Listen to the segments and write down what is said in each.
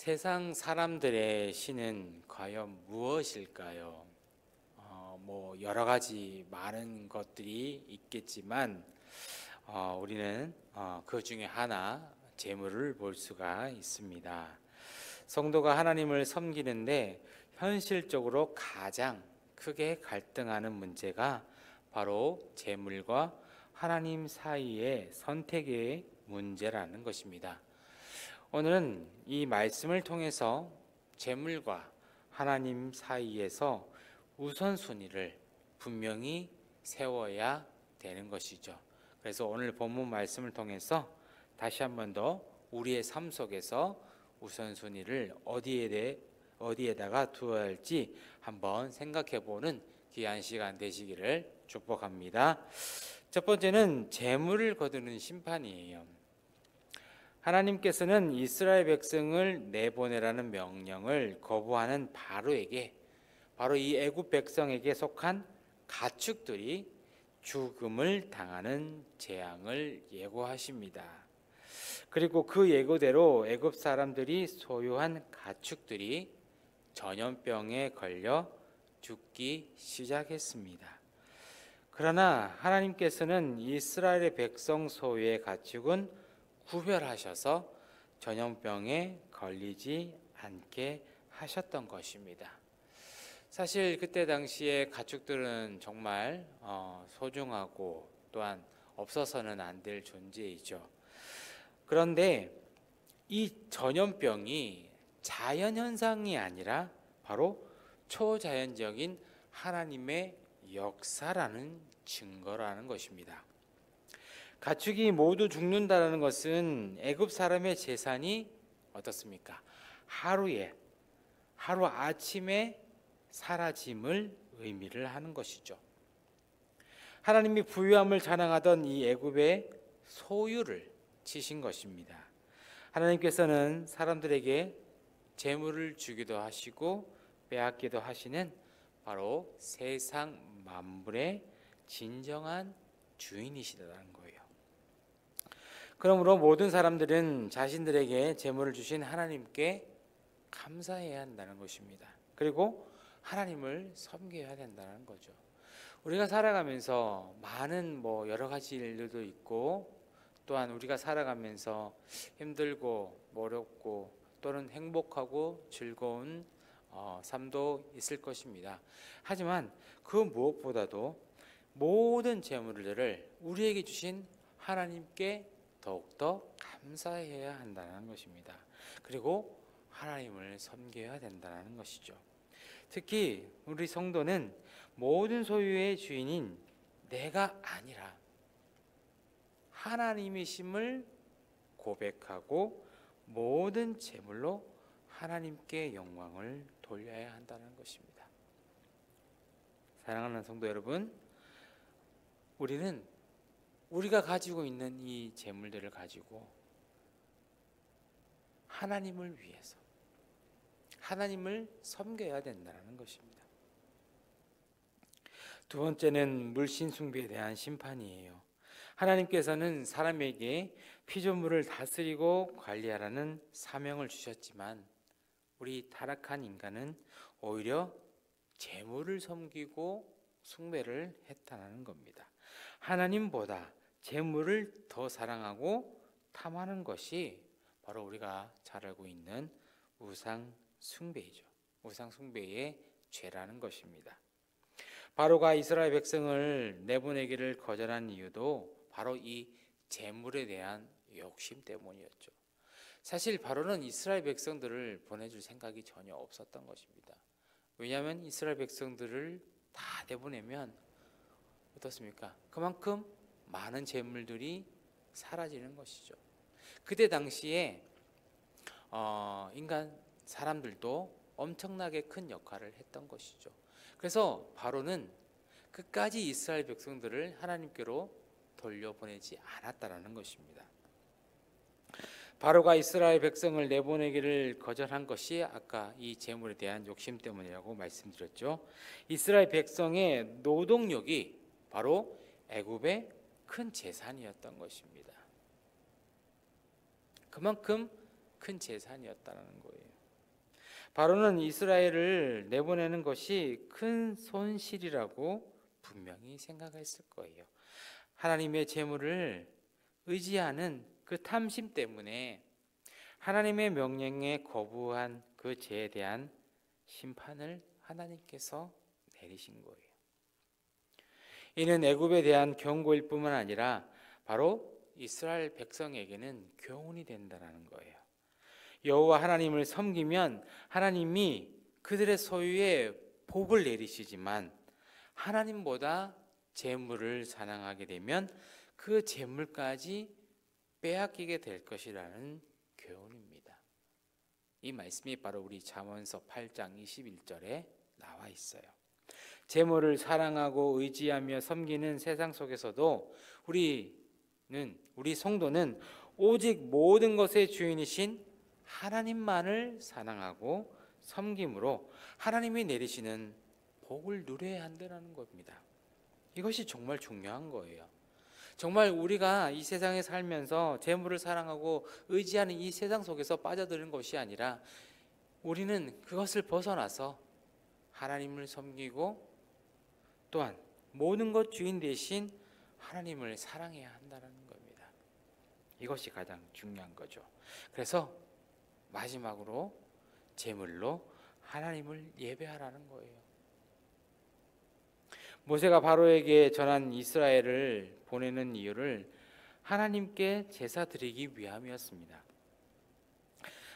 세상 사람들의 신은 과연 무엇일까요? 여러 가지 많은 것들이 있겠지만 우리는 그 중에 하나 재물을 볼 수가 있습니다. 성도가 하나님을 섬기는데 현실적으로 가장 크게 갈등하는 문제가 바로 재물과 하나님 사이의 선택의 문제라는 것입니다. 오늘은 이 말씀을 통해서 재물과 하나님 사이에서 우선순위를 분명히 세워야 되는 것이죠. 그래서 오늘 본문 말씀을 통해서 다시 한 번 더 우리의 삶 속에서 우선순위를 어디에다가 두어야 할지 한번 생각해 보는 귀한 시간 되시기를 축복합니다. 첫 번째는 재물을 거두는 심판이에요. 하나님께서는 이스라엘 백성을 내보내라는 명령을 거부하는 바로에게, 바로 이 애굽 백성에게 속한 가축들이 죽음을 당하는 재앙을 예고하십니다. 그리고 그 예고대로 애굽 사람들이 소유한 가축들이 전염병에 걸려 죽기 시작했습니다. 그러나 하나님께서는 이스라엘의 백성 소유의 가축은 구별하셔서 전염병에 걸리지 않게 하셨던 것입니다. 사실 그때 당시에 가축들은 정말 소중하고 또한 없어서는 안 될 존재이죠. 그런데 이 전염병이 자연현상이 아니라 바로 초자연적인 하나님의 역사라는 증거라는 것입니다. 가축이 모두 죽는다는 것은 애굽 사람의 재산이 어떻습니까? 하루 아침에 사라짐을 의미를 하는 것이죠. 하나님이 부유함을 자랑하던 이 애굽의 소유를 치신 것입니다. 하나님께서는 사람들에게 재물을 주기도 하시고 빼앗기도 하시는 바로 세상 만물의 진정한 주인이시라는 거예요. 그러므로 모든 사람들은 자신들에게 재물을 주신 하나님께 감사해야 한다는 것입니다. 그리고 하나님을 섬겨야 된다는 거죠. 우리가 살아가면서 많은 여러 가지 일들도 있고, 또한 우리가 살아가면서 힘들고 어렵고 또는 행복하고 즐거운 삶도 있을 것입니다. 하지만 그 무엇보다도 모든 재물들을 우리에게 주신 하나님께 더욱더 감사해야 한다는 것입니다. 그리고 하나님을 섬겨야 된다는 것이죠. 특히 우리 성도는 모든 소유의 주인인 내가 아니라 하나님이심을 고백하고 모든 재물로 하나님께 영광을 돌려야 한다는 것입니다. 사랑하는 성도 여러분, 우리는 우리가 가지고 있는 이 재물들을 가지고 하나님을 위해서 하나님을 섬겨야 된다는 것입니다. 두 번째는 물신 숭배에 대한 심판이에요. 하나님께서는 사람에게 피조물을 다스리고 관리하라는 사명을 주셨지만 우리 타락한 인간은 오히려 재물을 섬기고 숭배를 했다는 겁니다. 하나님보다 재물을 더 사랑하고 탐하는 것이 바로 우리가 잘 알고 있는 우상 숭배이죠. 우상 숭배의 죄라는 것입니다. 바로가 이스라엘 백성을 내보내기를 거절한 이유도 바로 이 재물에 대한 욕심 때문이었죠. 사실 바로는 이스라엘 백성들을 보내줄 생각이 전혀 없었던 것입니다. 왜냐하면 이스라엘 백성들을 다 내보내면 어떻습니까? 그만큼 많은 재물들이 사라지는 것이죠. 그때 당시에 인간 사람들도 엄청나게 큰 역할을 했던 것이죠. 그래서 바로는 끝까지 이스라엘 백성들을 하나님께로 돌려보내지 않았다라는 것입니다. 바로가 이스라엘 백성을 내보내기를 거절한 것이 아까 이 재물에 대한 욕심 때문이라고 말씀드렸죠. 이스라엘 백성의 노동력이 바로 애굽의 큰 재산이었던 것입니다. 그만큼 큰 재산이었다는 거예요. 바로는 이스라엘을 내보내는 것이 큰 손실이라고 분명히 생각했을 거예요. 하나님의 재물을 의지하는 그 탐심 때문에 하나님의 명령에 거부한 그 죄에 대한 심판을 하나님께서 내리신 거예요. 이는 애굽에 대한 경고일 뿐만 아니라 바로 이스라엘 백성에게는 교훈이 된다는 거예요. 여호와 하나님을 섬기면 하나님이 그들의 소유에 복을 내리시지만 하나님보다 재물을 사랑하게 되면 그 재물까지 빼앗기게 될 것이라는 교훈입니다. 이 말씀이 바로 우리 잠언서 8장 21절에 나와 있어요. 재물을 사랑하고 의지하며 섬기는 세상 속에서도 우리 성도는 오직 모든 것의 주인이신 하나님만을 사랑하고 섬김으로 하나님이 내리시는 복을 누려야 한다는 겁니다. 이것이 정말 중요한 거예요. 정말 우리가 이 세상에 살면서 재물을 사랑하고 의지하는 이 세상 속에서 빠져드는 것이 아니라 우리는 그것을 벗어나서 하나님을 섬기고 또한 모든 것 주인 되신 하나님을 사랑해야 한다는 겁니다. 이것이 가장 중요한 거죠. 그래서 마지막으로 제물로 하나님을 예배하라는 거예요. 모세가 바로에게 전한 이스라엘을 보내는 이유를 하나님께 제사 드리기 위함이었습니다.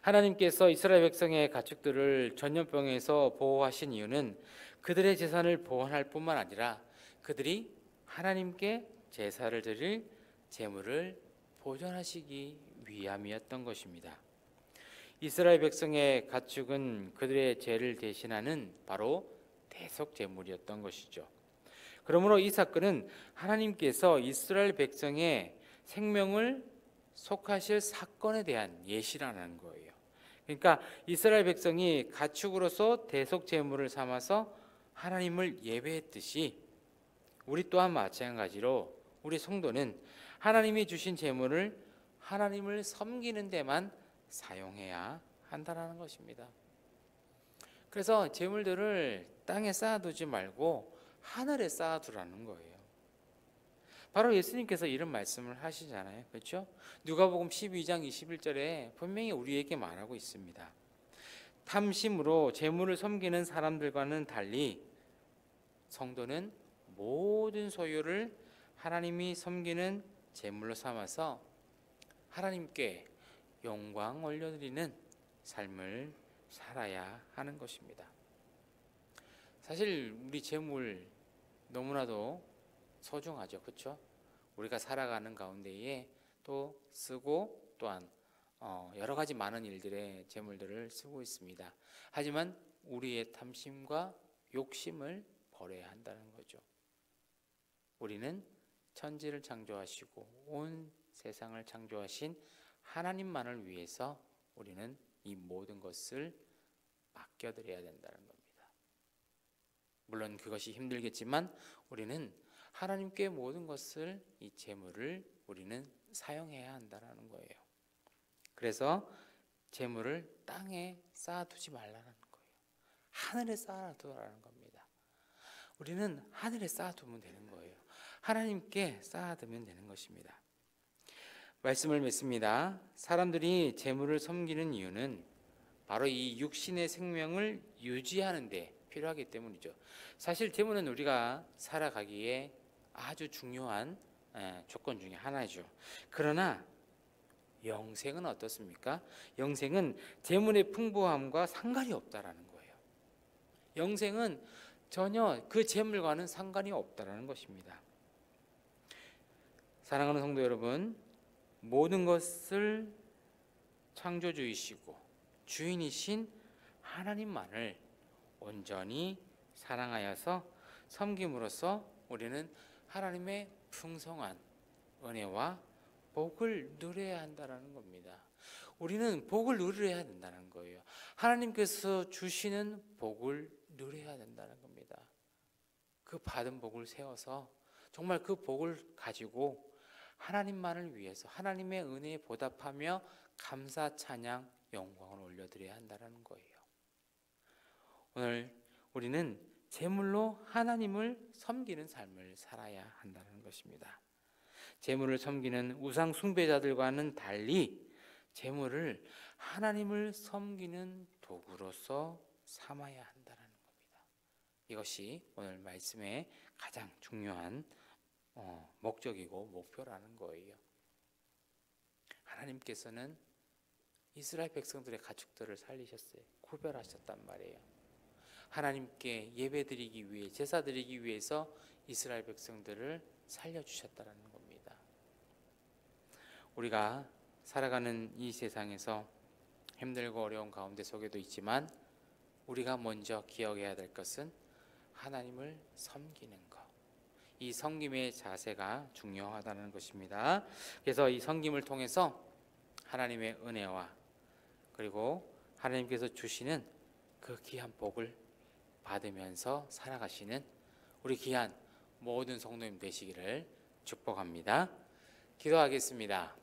하나님께서 이스라엘 백성의 가축들을 전염병에서 보호하신 이유는 그들의 재산을 보호할 뿐만 아니라 그들이 하나님께 제사를 드릴 제물을 보존하시기 위함이었던 것입니다. 이스라엘 백성의 가축은 그들의 죄를 대신하는 바로 대속 제물이었던 것이죠. 그러므로 이 사건은 하나님께서 이스라엘 백성의 생명을 속하실 사건에 대한 예시라는 거예요. 그러니까 이스라엘 백성이 가축으로서 대속 제물을 삼아서 하나님을 예배했듯이 우리 또한 마찬가지로 우리 성도는 하나님이 주신 제물을 하나님을 섬기는 데만 사용해야 한다는 것입니다. 그래서 제물들을 땅에 쌓아두지 말고 하늘에 쌓아두라는 거예요. 바로 예수님께서 이런 말씀을 하시잖아요. 그렇죠? 누가복음 12장 21절에 분명히 우리에게 말하고 있습니다. 탐심으로 재물을 섬기는 사람들과는 달리 성도는 모든 소유를 하나님이 섬기는 제물로 삼아서 하나님께 영광 올려드리는 삶을 살아야 하는 것입니다. 사실 우리 재물 너무나도 소중하죠. 그렇죠? 우리가 살아가는 가운데에 또 쓰고 또한 여러 가지 많은 일들의 재물들을 쓰고 있습니다. 하지만 우리의 탐심과 욕심을 버려야 한다는 거죠. 우리는 천지를 창조하시고 온 세상을 창조하신 하나님만을 위해서 우리는 이 모든 것을 맡겨드려야 된다는 겁니다. 물론 그것이 힘들겠지만 우리는 하나님께 모든 것을 이 재물을 우리는 사용해야 한다는 거예요. 그래서 재물을 땅에 쌓아두지 말라는 거예요. 하늘에 쌓아두라는 겁니다. 우리는 하늘에 쌓아두면 되는 거예요. 하나님께 쌓아두면 되는 것입니다. 말씀을 맺습니다. 사람들이 재물을 섬기는 이유는 바로 이 육신의 생명을 유지하는 데 필요하기 때문이죠. 사실 재물은 우리가 살아가기에 아주 중요한 조건 중에 하나죠. 그러나 영생은 어떻습니까? 영생은 재물의 풍부함과 상관이 없다라는 거예요. 영생은 전혀 그 재물과는 상관이 없다라는 것입니다. 사랑하는 성도 여러분, 모든 것을 창조주이시고 주인이신 하나님만을 온전히 사랑하여서 섬김으로써 우리는 하나님의 풍성한 은혜와 복을 누려야 한다는 겁니다. 우리는 복을 누려야 된다는 거예요. 하나님께서 주시는 복을 누려야 된다는 겁니다. 그 받은 복을 세워서 정말 그 복을 가지고 하나님만을 위해서 하나님의 은혜에 보답하며 감사 찬양 영광을 올려드려야 한다는 거예요. 오늘 우리는 제물로 하나님을 섬기는 삶을 살아야 한다는 것입니다. 제물을 섬기는 우상 숭배자들과는 달리 제물을 하나님을 섬기는 도구로서 삼아야 한다는 겁니다. 이것이 오늘 말씀의 가장 중요한 목적이고 목표라는 거예요. 하나님께서는 이스라엘 백성들의 가축들을 살리셨어요. 구별하셨단 말이에요. 하나님께 예배드리기 위해, 제사드리기 위해서 이스라엘 백성들을 살려주셨다는 겁니다. 우리가 살아가는 이 세상에서 힘들고 어려운 가운데 속에도 있지만 우리가 먼저 기억해야 될 것은 하나님을 섬기는 것. 이 섬김의 자세가 중요하다는 것입니다. 그래서 이 섬김을 통해서 하나님의 은혜와 그리고 하나님께서 주시는 그 귀한 복을 받으면서 살아가시는 우리 귀한 모든 성도님 되시기를 축복합니다. 기도하겠습니다.